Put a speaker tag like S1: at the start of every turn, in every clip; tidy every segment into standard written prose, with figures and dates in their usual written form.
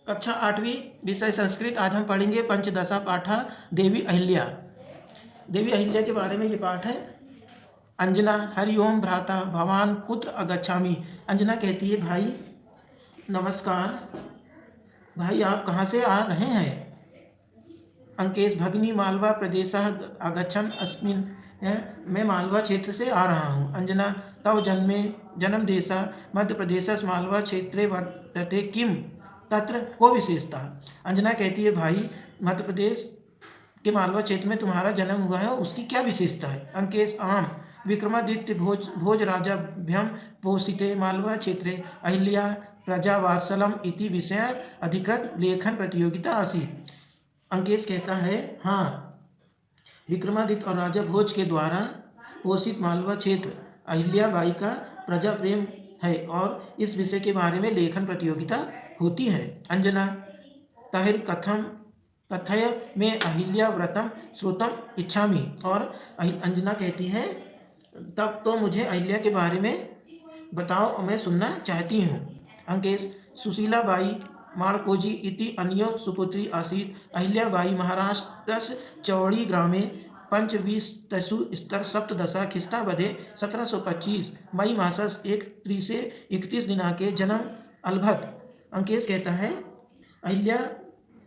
S1: कक्षा 8वीं, विषय संस्कृत। आज हम पढ़ेंगे पंचदशा पाठा देवी अहिल्या। देवी अहिल्या के बारे में ये पाठ है। अंजना, हरि ओम भ्राता, भवान कुत्र अगच्छामि। अंजना कहती है, भाई नमस्कार, भाई आप कहाँ से आ रहे हैं। अंकेश, भगिनी मालवा प्रदेशः आगच्छन् अस्मिन्, मैं मालवा क्षेत्र से आ रहा हूँ। अंजना, तव जन्म देशः मध्य प्रदेशस् मालवा क्षेत्रे वर्तते, किम तत्र को विशेषता। अंजना कहती है, भाई मध्य प्रदेश के मालवा क्षेत्र में तुम्हारा जन्म हुआ है, उसकी क्या विशेषता है। अंकेश, आम विक्रमादित्य भोज राजाभ्यम पोषिते मालवा क्षेत्रे अहिल्या प्रजावात्सलम इति विषय अधिकृत लेखन प्रतियोगिता आसीत्। अंकेश कहता है, हाँ, विक्रमादित्य और राजा भोज के द्वारा पोषित मालवा क्षेत्र अहिल्या बाई का प्रजा प्रेम है और इस विषय के बारे में लेखन प्रतियोगिता होती है। अंजना, ताहिर कथय में अहिल्या व्रतम श्रोतम इच्छामि। और अंजना कहती है, तब तो मुझे अहिल्या के बारे में बताओ और मैं सुनना चाहती हूँ। अंकेश, सुशीला बाई माड़कोजी इति अन्यो सुपुत्री आसीत्। अहिल्याबाई महाराष्ट्रस्य चौड़ी ग्रामे पंचविंशतिषु सप्तदश ख्रीष्टाब्दे 1725 मई मासस् 1 से 31 दिनांके जन्म अलभत। अंकेश कहता है, अहिल्या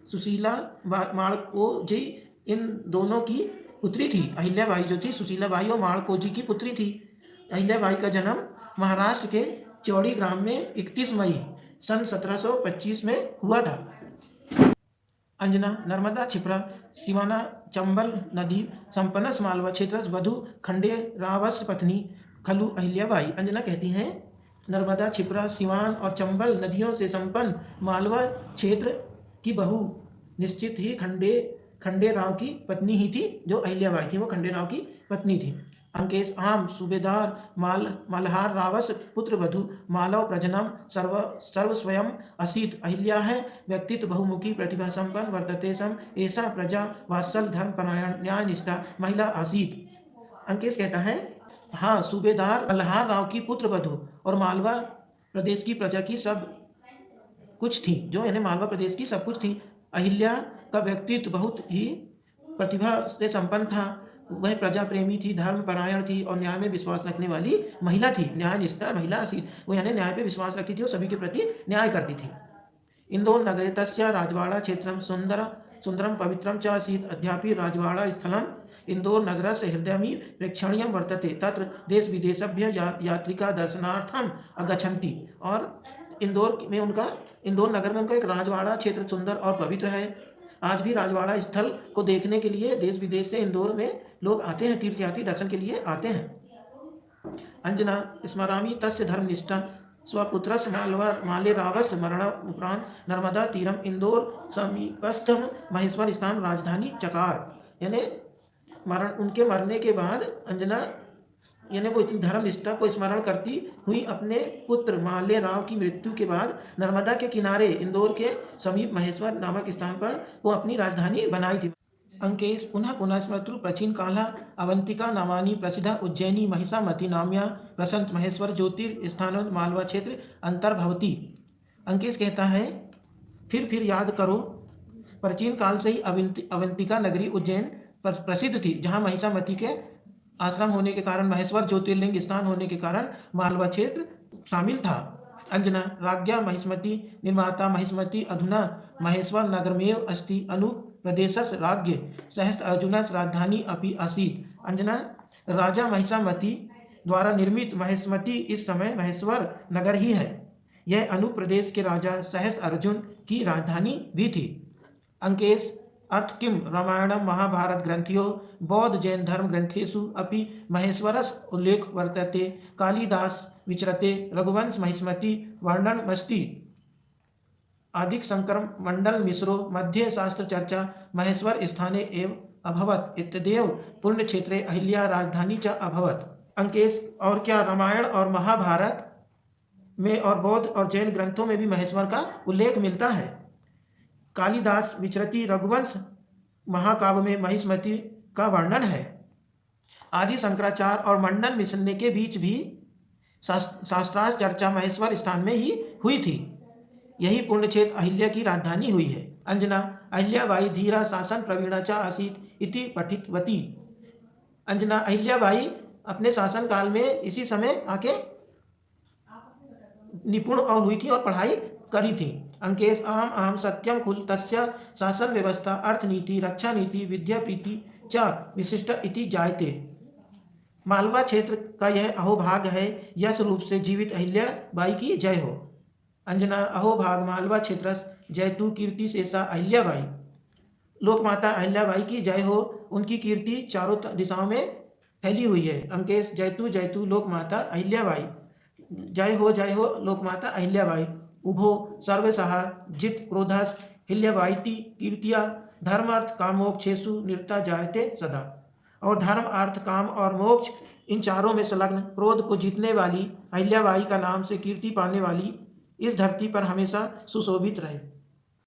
S1: सुशीला माड़कोजी इन दोनों की पुत्री थी। अहिल्याबाई जो थी सुशीलाबाई और माड़कोजी की पुत्री थी। अहिल्याबाई का जन्म महाराष्ट्र के चौड़ी ग्राम में 31 मई सन 1725 में हुआ था। अंजना, नर्मदा क्षिप्रा सिवाना चंबल नदी संपन्नस मालवा क्षेत्र वधु खंडे रावस पत्नी खलु अहिल्याबाई। अंजना कहती हैं, नर्मदा क्षिप्रा सिवान और चंबल नदियों से संपन्न मालवा क्षेत्र की बहू निश्चित ही खंडेराव की पत्नी ही थी। जो अहिल्याबाई थी वो खंडेराव की पत्नी थी। अंकेश, आम सूबेदार मल्हार रावस पुत्र वधु मालव प्रजनम सर्व स्वयं असीत। अहिल्या है व्यक्तित्व बहुमुखी प्रतिभा संपन्न वर्तते सम ऐसा प्रजा वात्सल धर्म परायण न्यायनिष्ठा महिला आसीत। अंकेश कहता है, हाँ, सूबेदार मल्हार राव की पुत्र वधु और मालवा प्रदेश की प्रजा की सब कुछ थी। जो यानी मालवा प्रदेश की सब कुछ थी। अहिल्या का व्यक्तित्व बहुत ही प्रतिभा से संपन्न था। वह प्रजा प्रेमी थी, धर्म परायण थी और न्याय में विश्वास रखने वाली महिला थी। न्याय निष्ठा महिला आसीत, वो यानी न्याय पे विश्वास रखती थी और सभी के प्रति न्याय करती थी। इंदौर नगरे तस्य राजवाड़ा क्षेत्रम सुंदरम पवित्रम च आसीत्। अद्यापि राजवाड़ा स्थलम इंदौर नगरस्य हृदयमी प्रेक्षणीयम वर्तते, तत्र देश विदेशभ्य यात्रिका दर्शनार्थम आगच्छन्ति। और इंदौर नगर में उनका एक राजवाड़ा क्षेत्र सुंदर और पवित्र है। आज भी राजवाड़ा स्थल को देखने के लिए देश विदेश से इंदौर में लोग आते हैं, तीर्थयात्री दर्शन के लिए आते हैं। अंजना, स्मरामि तस्य धर्मनिष्ठा स्वपुत्रस्य माले रावस मरणोपरांत नर्मदा तीरम इंदौर समीपस्थम महेश्वर स्थान राजधानी चकार। यानी उनके मरने के बाद अंजना यानी वो इतनी धर्मनिष्ठा को स्मरण करती हुई अपने पुत्र माल्य राव की मृत्यु के बाद नर्मदा के किनारे इंदौर के समीप महेश्वर नामक स्थान पर वो अपनी राजधानी बनाई थी। अंकेश, पुनः स्मृतु प्राचीन काला अवंतिका नामानी प्रसिद्धा उज्जैनी महिषामती नाम्या प्रसंत महेश्वर ज्योतिर्स्थान मालवा क्षेत्र अंतर्भवती। अंकेश कहता है, फिर याद करो, प्राचीन काल से ही अवंतिका नगरी उज्जैन प्रसिद्ध थी, जहाँ महिषामती के आश्रम होने के कारण, महेश्वर ज्योतिर्लिंग स्थान होने के कारण मालवा क्षेत्र शामिल था। अंजना, राज्ञा महिष्मती निर्माता महिष्मती अधुना महेश्वर नगरमेव अस्ति। अनु प्रदेशस्य राज्ञ सहस्त्र अर्जुनस्य राजधानी अपि आसीत्। अंजना, राजा महिषामती द्वारा निर्मित महिष्मती इस समय महेश्वर नगर ही है। यह अनु प्रदेश के राजा सहस्त्र अर्जुन की राजधानी भी थी। अंकेश, अर्थ किम रामायणम महाभारत ग्रंथयो बौद्ध जैन धर्म ग्रंथेषु अपि महेश्वरस उल्लेख वर्तते। कालिदास विचरते रघुवंश महिष्मती वर्णनमस्ति। आदिक शंकर मंडल मिश्रो मध्ये शास्त्र चर्चा महेश्वर स्थाने एव अभवत इत्यदेव पुण्य क्षेत्रे अहिल्या राजधानी च अभवत। अंकेश, और क्या रामायण और महाभारत में और बौद्ध और जैन ग्रंथों में भी महेश्वर का उल्लेख मिलता है। कालिदास विचरती रघुवंश महाकाव्य में महिष्मती का वर्णन है। आदि शंकराचार्य और मंडन मिश्र के बीच भी शास्त्रार्थ चर्चा महेश्वर स्थान में ही हुई थी। यही पुण्यक्षेत्र अहिल्या की राजधानी हुई है। अंजना अहिल्याबाई धीरा शासन प्रवीणा च आसीत इति पठितवती। अंजना अहिल्याबाई अपने शासन काल में इसी समय आके निपुण और हुई थी और पढ़ाई करी थी। अंकेश आम आम सत्यम कुल तस्य शासन व्यवस्था अर्थनीति रक्षा नीति विद्याप्रीति च विशिष्ट इति जायते। मालवा क्षेत्र का यह अहोभाग है, यश रूप से जीवित अहिल्याबाई की जय हो। अंजना अहोभाग मालवा क्षेत्र जयतु कीर्ति शेषा अहिल्याबाई। लोकमाता अहिल्याबाई की जय हो, उनकी कीर्ति चारों दिशाओं में फैली हुई है। अंकेश जयतु जयतु लोकमाता अहिल्याबाई। जय हो लोकमाता अहिल्याबाई। उभो सर्वसहा जित क्रोधस हिल्याबाईति कीर्तिया धर्म अर्थ काम मोक्षेषु निरता जायते सदा। और धर्म अर्थ काम और मोक्ष इन चारों में संलग्न क्रोध को जीतने वाली अहिल्याबाई का नाम से कीर्ति पाने वाली इस धरती पर हमेशा सुशोभित रहे।